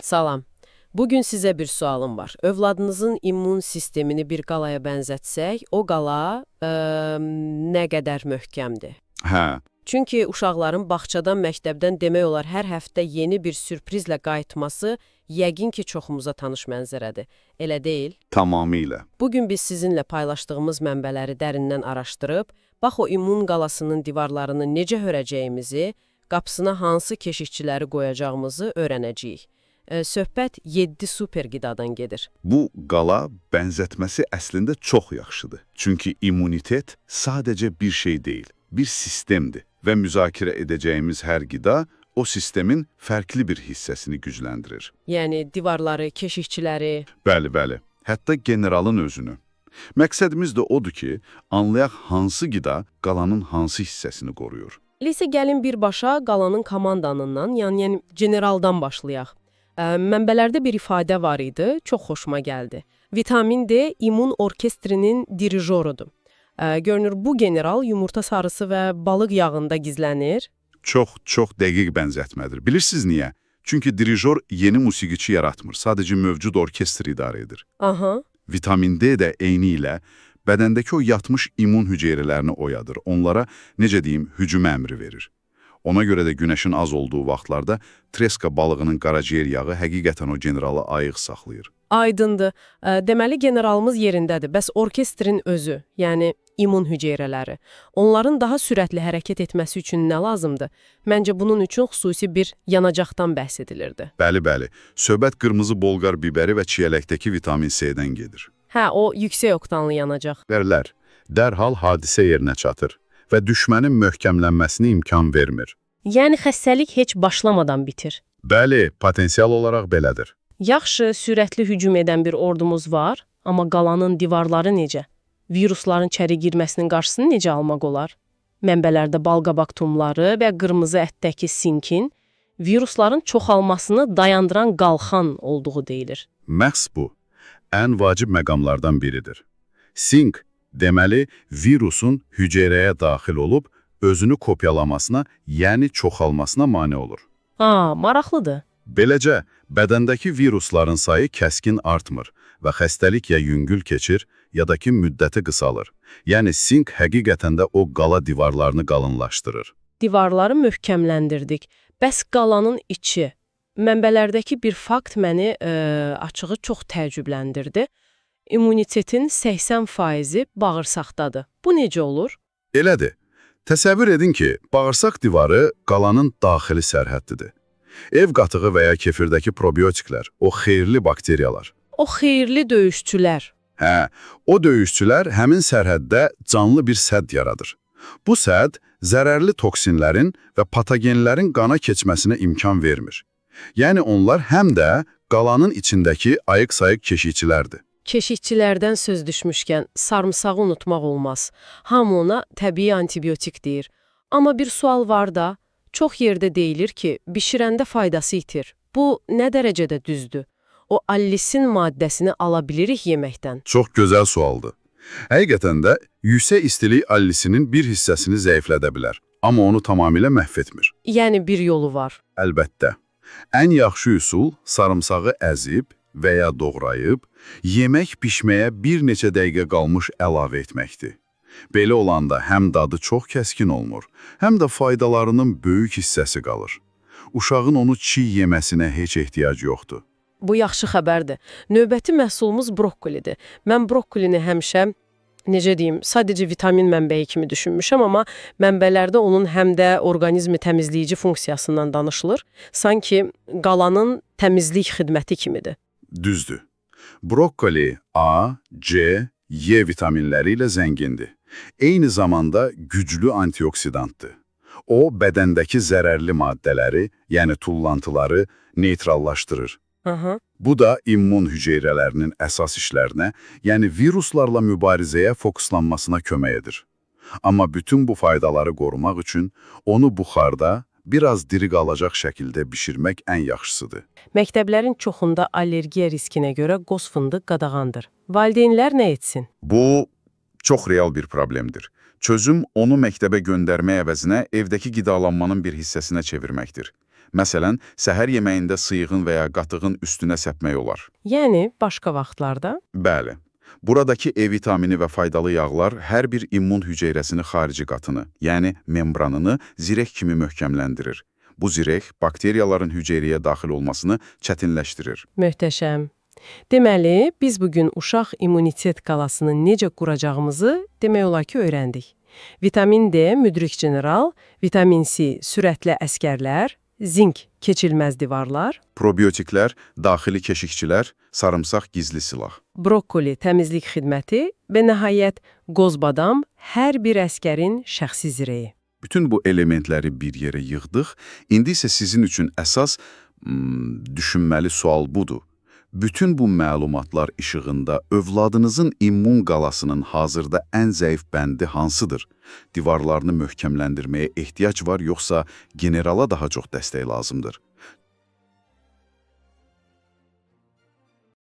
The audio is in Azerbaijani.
Salam. Bugün sizə bir sualım var. Övladınızın immun sistemini bir qalaya bənzətsək, o qala nə qədər möhkəmdir? Hə, Çünki uşaqların bağçadan, məktəbdən demək olar hər həftə yeni bir sürprizlə qayıtması yəqin ki, çoxumuza tanış mənzərədir. Elə deyil? tamamilə. Bugün biz sizinlə paylaşdığımız mənbələri dərindən araşdırıb, bax o immun qalasının divarlarını necə hörəcəyimizi, qapısına hansı keşikçiləri qoyacağımızı öyrənəcəyik. Söhbət 7 super qidadan gedir. Bu qala bənzətməsi əslində çox yaxşıdır. Çünki immunitet sadəcə bir şey deyil, bir sistemdir və müzakirə edəcəyimiz hər qida o sistemin fərqli bir hissəsini gücləndirir. Yəni divarları, keşikçiləri. Bəli, hətta generalın özünü. Məqsədimiz də odur ki, anlayaq hansı qida qalanın hansı hissəsini qoruyur. İsə gəlin birbaşa qalanın komandanından, yəni generaldan başlayaq. Mənbələrdə bir ifadə var idi, çox xoşuma gəldi. Vitamin D immun orkestrinin dirijorudur. Görünür, bu general yumurta sarısı və balıq yağında gizlənir. Çox dəqiq bənzətmədir. Bilirsiniz niyə? Çünki dirijor yeni musiqiçi yaratmır, sadəcə mövcud orkestr idarə edir. Aha. Vitamin D də eyni ilə bədəndəki o yatmış immun hüceyrələrini oyadır. Onlara, necə deyim, hücum əmri verir. Ona görə də günəşin az olduğu vaxtlarda treska balığının qaraciyər yağı həqiqətən o generalı ayıq saxlayır. Aydındır. Deməli, generalımız yerindədir. Bəs orkestrin özü, yəni immun hüceyrələri, onların daha sürətli hərəkət etməsi üçün nə lazımdır? Məncə bunun üçün xüsusi bir yanacaqdan bəhs edilirdi. Bəli, söhbət qırmızı bolqar biberi və çiyələkdəki vitamin C-dən gedir. Hə, o yüksək oktanlı yanacaq. Bibərlər dərhal hadisə yerinə çatır və düşmənin möhkəmlənməsinə imkan vermir. Yəni xəstəlik heç başlamadan bitir. Bəli, potensial olaraq belədir. Yaxşı, sürətli hücum edən bir ordumuz var, amma qalanın divarları necə? Virusların içəri girməsinin qarşısını necə almaq olar? Mənbələrdə balqabaq tumları və qırmızı ətdəki sinkin virusların çoxalmasını dayandıran qalxan olduğu deyilir. Məhz bu, ən vacib məqamlardan biridir. Sink, deməli, virusun hüceyrəyə daxil olub, özünü kopyalamasına, yəni çoxalmasına mane olur. Maraqlıdır. Beləcə, bədəndəki virusların sayı kəskin artmır və xəstəlik ya yüngül keçir, ya da ki müddəti qısalır. Yəni, sink həqiqətən də o qala divarlarını qalınlaşdırır. Divarları möhkəmləndirdik. Bəs qalanın içi? Mənbələrdəki bir fakt məni açığı çox təəccübləndirdi. İmmunitetin 80%-i bağırsaqdadır. Bu necə olur? Elədir. Təsəvvür edin ki, bağırsaq divarı qalanın daxili sərhəddidir. Ev qatığı və ya kefirdəki probiotiklər, o xeyirli bakteriyalar. O xeyirli döyüşçülər. Hə, o döyüşçülər həmin sərhəddə canlı bir sədd yaradır. Bu sədd zərərli toksinlərin və patogenlərin qana keçməsinə imkan vermir. Yəni onlar həm də qalanın içindəki ayıq-sayıq keşikçilərdir. Keşikçilərdən söz düşmüşkən sarımsağı unutmaq olmaz. Hamı ona təbii antibiotik deyir. Amma bir sual var da, çox yerdə deyilir ki, bişirəndə faydası itir. Bu nə dərəcədə düzdür? O allisin maddəsini ala bilirik yeməkdən. Çox gözəl sualdır. Həqiqətən də yüksək istilik allisinin bir hissəsini zəiflədə bilər, amma onu tamamilə məhv etmir. Yəni bir yolu var. Əlbəttə. Ən yaxşı üsul sarımsağı əzib və ya doğrayıb, yemək bişməyə bir neçə dəqiqə qalmış əlavə etməkdir. Belə olanda həm dadı çox kəskin olmur, həm də faydalarının böyük hissəsi qalır. Uşağın onu çiğ yeməsinə heç ehtiyac yoxdur. Bu yaxşı xəbərdir. Növbəti məhsulumuz brokkolidir. Mən brokkolini həmişə, necə deyim, sadəcə vitamin mənbəyi kimi düşünmüşəm, amma mənbələrdə onun həm də orqanizmi təmizləyici funksiyasından danışılır. Sanki qalanın təmizlik xidməti kimidir. Düzdür. Brokkoli A, C, Y vitaminləri ilə zəngindir. Eyni zamanda güclü antioksidantdır. O, bədəndəki zərərli maddələri, yəni tullantıları neytrallaşdırır. Bu da immun hüceyrələrinin əsas işlərinə, yəni viruslarla mübarizəyə fokuslanmasına kömək edir. Amma bütün bu faydaları qorumaq üçün onu buxarda, biraz diri qalacaq şəkildə bişirmək ən yaxşısıdır. Məktəblərin çoxunda allergiya riskinə görə qoz fındıq qadağandır. Valideynlər nə etsin? Bu çox real bir problemdir. Çözüm onu məktəbə göndərmək əvəzinə evdəki qidalanmanın bir hissəsinə çevirməkdir. Məsələn, səhər yeməyində sıyığın və ya qatığın üstünə səpmək olar. Yəni başqa vaxtlarda? Bəli. Buradakı E vitamini və faydalı yağlar hər bir immun hüceyrəsini xarici qatını, yəni membranını zirək kimi möhkəmləndirir. Bu zirək bakteriyaların hüceyrəyə daxil olmasını çətinləşdirir. Möhtəşəm. Deməli, biz bugün uşaq immunitet qalasını necə quracağımızı demək olar ki, öyrəndik. Vitamin D müdrik general, vitamin C sürətli əskərlər, zink keçilməz divarlar, Probiotiklər, daxili keşikçilər, sarımsaq gizli silah. brokkoli təmizlik xidməti və nəhayət qozbadam hər bir əskərin şəxsi zireyi. Bütün bu elementləri bir yerə yığdıq. İndi isə sizin üçün əsas düşünməli sual budur. Bütün bu məlumatlar işığında övladınızın immun qalasının hazırda ən zəif bəndi hansıdır? Divarlarını möhkəmləndirməyə ehtiyac var, yoxsa generala daha çox dəstək lazımdır?